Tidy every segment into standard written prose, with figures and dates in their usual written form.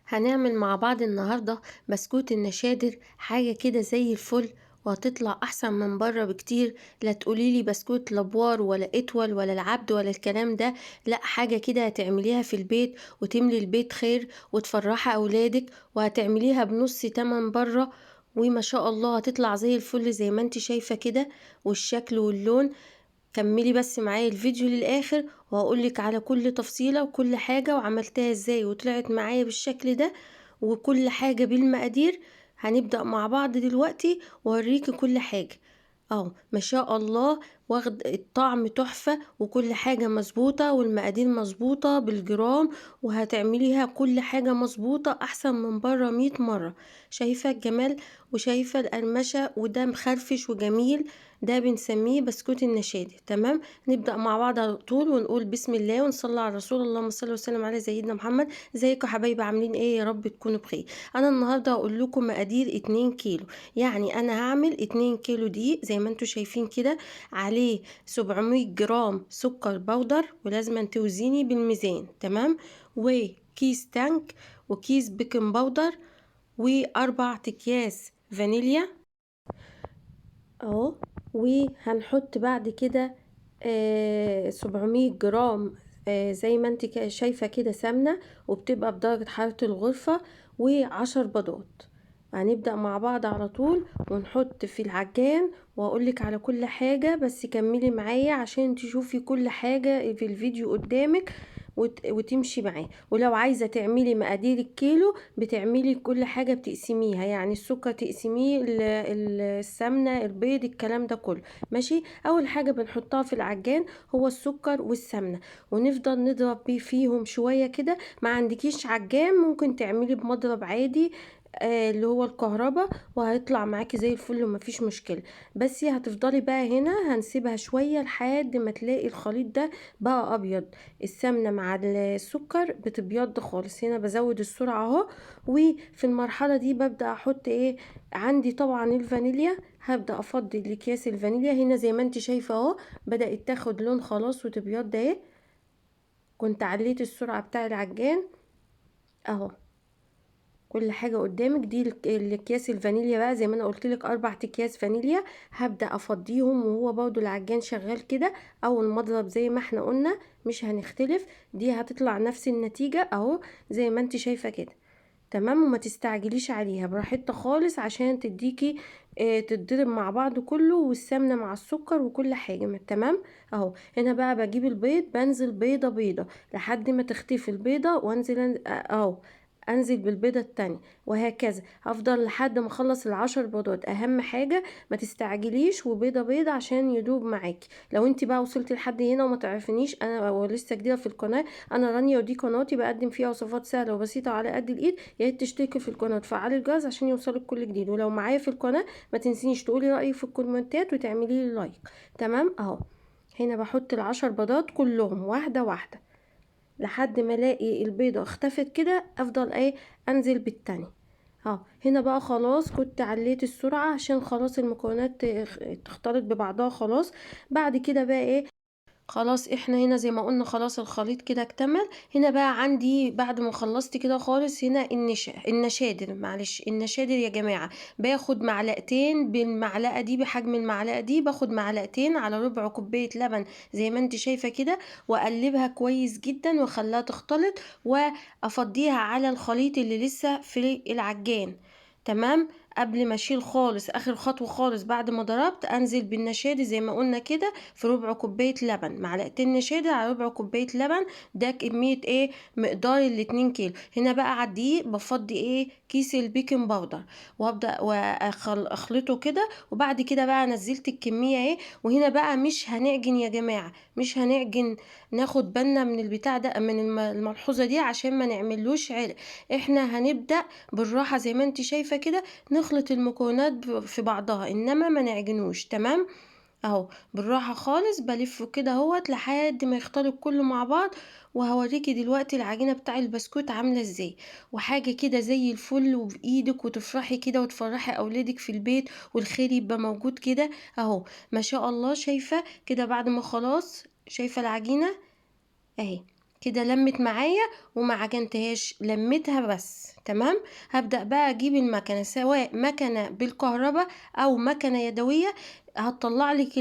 هنعمل مع بعض النهاردة بسكوت النشادر، حاجة كده زي الفل، وهتطلع احسن من بره بكتير. لا تقوليلي بسكوت لابوار ولا اتول ولا العبد ولا الكلام ده، لا، حاجة كده هتعمليها في البيت وتملي البيت خير وتفرحي اولادك، وهتعمليها بنص تمن بره، وما شاء الله هتطلع زي الفل زي ما انت شايفة كده، والشكل واللون. كملي بس معايا الفيديو للاخر وهقولك على كل تفصيلة وكل حاجة وعملتها ازاي وطلعت معايا بالشكل ده، وكل حاجة بالمقادير. هنبدأ مع بعض دلوقتي وأوريكي كل حاجة. اهو ما شاء الله، واخد الطعم تحفة وكل حاجة مظبوطة والمقادير مظبوطة بالجرام، وهتعمليها كل حاجة مظبوطة احسن من بره 100 مرة. شايفة الجمال وشايفة القرمشة، وده مخرفش وجميل. ده بنسميه بسكوت النشادر. تمام، نبدأ مع بعض على طول ونقول بسم الله ونصلي على الرسول. اللهم صل وسلم على سيدنا محمد. ازيكم يا حبايبي، عاملين ايه؟ يا رب تكونوا بخير. انا النهارده هقول لكم مقادير 2 كيلو. يعني انا هعمل 2 كيلو دقيق زي ما انتم شايفين كده، عليه 700 جرام سكر بودر، ولازم توزيني بالميزان. تمام، وكيس تانك، وكيس بيكنج باودر، واربع اكياس فانيليا اهو. وهنحط بعد كده 700 جرام زي ما انت شايفة كده سمنة، وبتبقى بدرجة حرارة الغرفة، و10 بيضات. هنبدأ مع بعض على طول ونحط في العجان، واقولك على كل حاجة، بس كملي معايا عشان تشوفي كل حاجة في الفيديو قدامك وتمشي معاه. ولو عايزة تعملي مقادير الكيلو بتعملي كل حاجة بتقسميها، يعني السكر تقسميه، السمنة، البيض، الكلام ده كله. ماشي، اول حاجة بنحطها في العجان هو السكر والسمنة، ونفضل نضرب بيه فيهم شوية كده. ما عندكيش عجان ممكن تعملي بمضرب عادي، اللي هو الكهرباء، وهيطلع معاكي زي الفل ومفيش مشكلة. بس هتفضلي بقى هنا، هنسيبها شوية لحد ما تلاقي الخليط ده بقى ابيض. السمنة مع السكر بتبيض خالص. هنا بزود السرعة اهو. وفي المرحلة دي ببدأ احط ايه؟ عندي طبعا الفانيليا. هبدأ افضي الاكياس الفانيليا هنا زي ما انت شايفة اهو، بدأت تاخد لون خلاص وتبيض اهي. كنت عليت السرعة بتاع العجان اهو. كل حاجة قدامك دي الاكياس الفانيليا بقى، زي ما انا قلت لك 4 اكياس فانيليا. هبدأ افضيهم وهو برضو العجان شغال كده، اول ما اضرب زي ما احنا قلنا مش هنختلف، دي هتطلع نفس النتيجة اهو زي ما انت شايفة كده. تمام، وما تستعجليش عليها، براحتها خالص عشان تديكي تتضرب مع بعض كله، والسمنة مع السكر وكل حاجة. تمام اهو. هنا بقى بجيب البيض، بنزل بيضة بيضة لحد ما تختفي البيضة، وانزل اهو، انزل بالبيضة التانية، وهكذا هفضل لحد ما اخلص ال10 بيضات. اهم حاجة ما تستعجليش، وبيضة بيضة عشان يدوب معاكي. لو انت بقى وصلتي لحد هنا وما تعرفنيش، انا ولسه جديدة في القناة، انا رانيا، ودي قناتي بقدم فيها وصفات سهلة وبسيطة على قد الايد. يا ريت تشتركي في القناة وتفعلي الجرس عشان يوصلك كل جديد. ولو معايا في القناة ما تنسينيش تقولي رأيك في الكومنتات وتعملي لي لايك. تمام اهو. هنا بحط ال10 بيضات كلهم واحدة واحدة لحد ما الاقي البيضة اختفت كده، افضل ايه؟ انزل بالتاني. اه هنا بقى خلاص كنت عليت السرعة عشان خلاص المكونات تختلط ببعضها خلاص. بعد كده بقى ايه؟ خلاص احنا هنا زي ما قلنا خلاص الخليط كده اكتمل. هنا بقى عندي بعد ما خلصت كده خالص، هنا النشادر، معلش النشادر يا جماعة. باخد معلقتين، بالمعلقة دي بحجم المعلقة دي باخد معلقتين على ربع كوباية لبن زي ما انت شايفة كده، واقلبها كويس جدا واخليها تختلط، وافضيها على الخليط اللي لسه في العجان. تمام، قبل ما اشيل خالص اخر خطوة خالص بعد ما ضربت، انزل بالنشادر زي ما قلنا كده في ربع كوباية لبن، معلقتين نشادر على ربع كوباية لبن. ده كمية ايه؟ مقدار ال2 كيلو. هنا بقى على الدقيق بفضي ايه؟ كيس البيكنج باودر، وابدا واخلطه كده. وبعد كده بقى نزلت الكمية ايه. وهنا بقى مش هنعجن يا جماعة، مش هنعجن. ناخد بالنا من البتاع ده، من الملحوظة دي عشان ما نعملوش عرق. احنا هنبدأ بالراحة زي ما انت شايفة كده، نخلط المكونات في بعضها، انما ما نعجنوش. تمام اهو، بالراحة خالص بلفه كده اهوت لحد ما يختلط كله مع بعض. وهوريكي دلوقتي العجينة بتاع البسكوت عاملة ازاي، وحاجة كده زي الفل وبايدك، وتفرحي كده وتفرحي اولادك في البيت، والخير يبقى موجود كده اهو. ما شاء الله، شايفة كده بعد ما خلاص شايفة العجينة اهي كده لمت معايا، وما عجنتهاش، لمتها بس. تمام. هبدأ بقى اجيب المكنة، سواء مكنة بالكهرباء او مكنة يدوية، هتطلع لك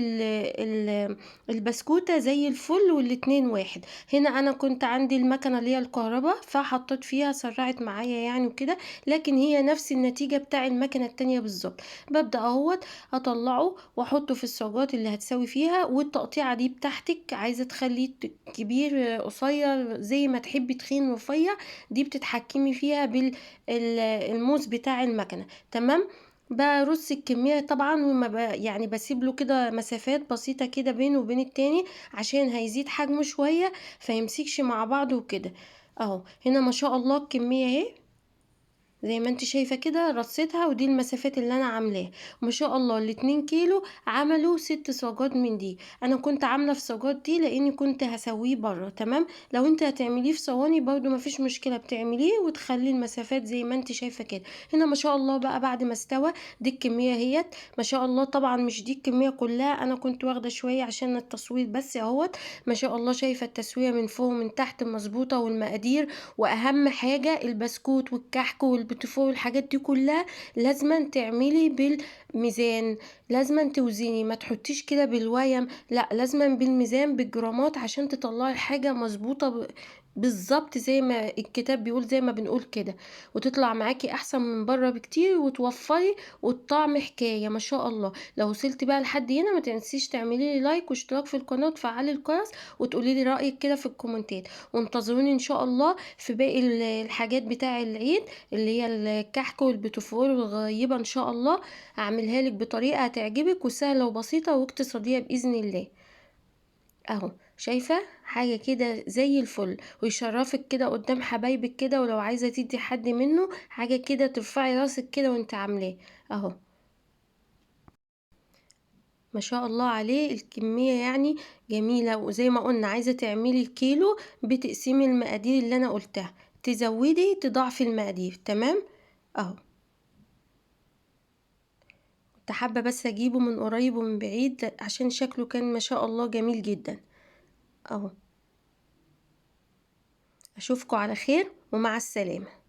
البسكوتة زي الفل، والاتنين واحد. هنا انا كنت عندي المكنة اللي هي الكهرباء، فحطيت فيها سرعت معايا يعني وكده، لكن هي نفس النتيجة بتاع المكنة التانية بالظبط. ببدأ اهوت اطلعه واحطه في الصاجات اللي هتسوي فيها، والتقطيعة دي بتاعتك، عايزة تخليه كبير قصير زي ما تحبي، تخين رفيع، دي بتتحكمي فيها بالموس بتاع المكنة. تمام. برص الكمية طبعا، وما يعني بسيب له كده مسافات بسيطة كده بينه وبين التاني، عشان هيزيد حجمه شوية فيمسكش مع بعض وكده. اهو هنا ما شاء الله الكمية اهي زي ما انت شايفة كده، رصيتها، ودي المسافات اللي انا عاملاها. ما شاء الله ال2 كيلو عملوا 6 صاجات من دي. انا كنت عاملة في صاجات دي لاني كنت هسويه بره. تمام. لو انت هتعمليه في صواني برضو مفيش مشكلة، بتعمليه وتخلي المسافات زي ما انت شايفة كده. هنا ما شاء الله بقى بعد ما استوى، دي الكمية هيت. ما شاء الله طبعا مش دي الكمية كلها، انا كنت واخدة شوية عشان التصوير بس اهوت. ما شاء الله شايفة التسوية من فوق ومن تحت مظبوطة، والمقادير، واهم حاجة البسكوت والكحك والبيتيفور والحاجات دي كلها لازما تعملي بالميزان، لازما توزني، ما تحطيش كده بالويم، لا لازما بالميزان بالجرامات، عشان تطلعي الحاجة مظبوطة بالظبط زي ما الكتاب بيقول، زي ما بنقول كده، وتطلع معاكي احسن من بره بكتير، وتوفري، والطعم حكاية ما شاء الله. لو وصلتي بقى لحد هنا ما تنسيش تعملي لي لايك واشتراك في القناة وتفعلي الجرس، وتقولي لي رأيك كده في الكومنتات. وانتظروني ان شاء الله في باقي الحاجات بتاع العيد، اللي هي الكحك والبيتيفور والغيبة، ان شاء الله اعملها لك بطريقة هتعجبك وسهلة وبسيطة واقتصادية بإذن الله. اهو شايفة حاجة كده زي الفل، ويشرفك كده قدام حبايبك كده، ولو عايزة تدي حد منه حاجة كده ترفعي راسك كده وانت عاملاه. اهو ما شاء الله عليه الكمية يعني جميلة. وزي ما قلنا عايزة تعملي الكيلو، بتقسمي المقادير اللي انا قلتها، تزودي تضاعفي المقادير. تمام. اهو كنت حابة بس اجيبه من قريب ومن بعيد عشان شكله كان ما شاء الله جميل جدا. اهو اشوفكم على خير ومع السلامة.